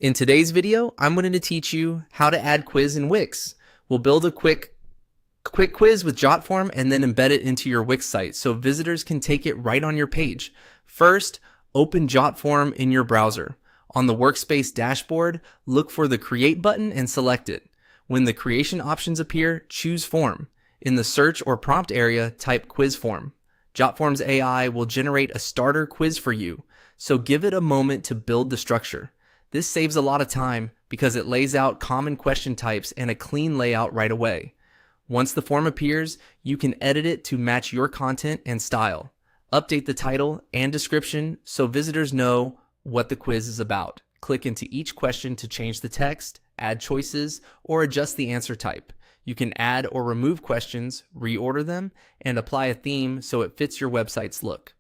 In today's video, I'm going to teach you how to add quiz in Wix. We'll build a quick quiz with JotForm and then embed it into your Wix site so visitors can take it right on your page. First, open JotForm in your browser. On the workspace dashboard, look for the Create button and select it. When the creation options appear, choose Form. In the search or prompt area, type Quiz Form. JotForm's AI will generate a starter quiz for you, so give it a moment to build the structure. This saves a lot of time because it lays out common question types and a clean layout right away. Once the form appears, you can edit it to match your content and style. Update the title and description so visitors know what the quiz is about. Click into each question to change the text, add choices, or adjust the answer type. You can add or remove questions, reorder them, and apply a theme so it fits your website's look.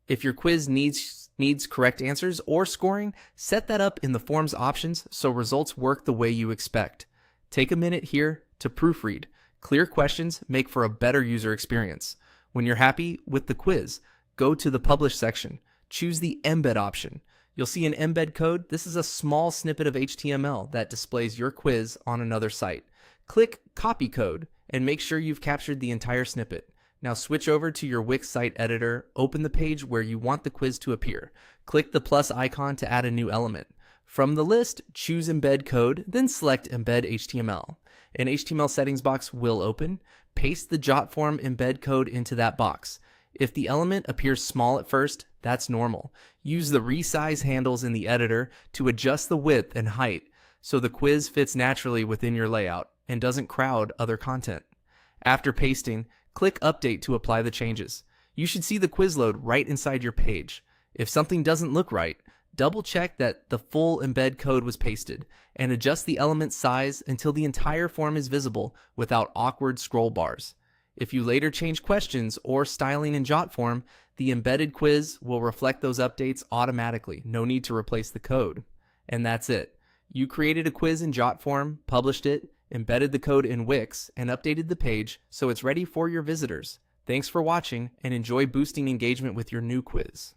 If your quiz needs correct answers or scoring, set that up in the form's options so results work the way you expect. Take a minute here to proofread. Clear questions make for a better user experience. When you're happy with the quiz, go to the Publish section. Choose the Embed option. You'll see an embed code. This is a small snippet of HTML that displays your quiz on another site. Click Copy Code and make sure you've captured the entire snippet. Now switch over to your Wix site editor, open the page where you want the quiz to appear. Click the plus icon to add a new element. From the list, choose Embed Code, then select Embed HTML. An HTML settings box will open. Paste the JotForm embed code into that box. If the element appears small at first, that's normal. Use the resize handles in the editor to adjust the width and height so the quiz fits naturally within your layout and doesn't crowd other content. After pasting, click Update to apply the changes. You should see the quiz load right inside your page. If something doesn't look right, double check that the full embed code was pasted and adjust the element size until the entire form is visible without awkward scroll bars. If you later change questions or styling in JotForm, the embedded quiz will reflect those updates automatically. No need to replace the code. And that's it. You created a quiz in JotForm, published it, embedded the code in Wix, and updated the page so it's ready for your visitors. Thanks for watching and enjoy boosting engagement with your new quiz.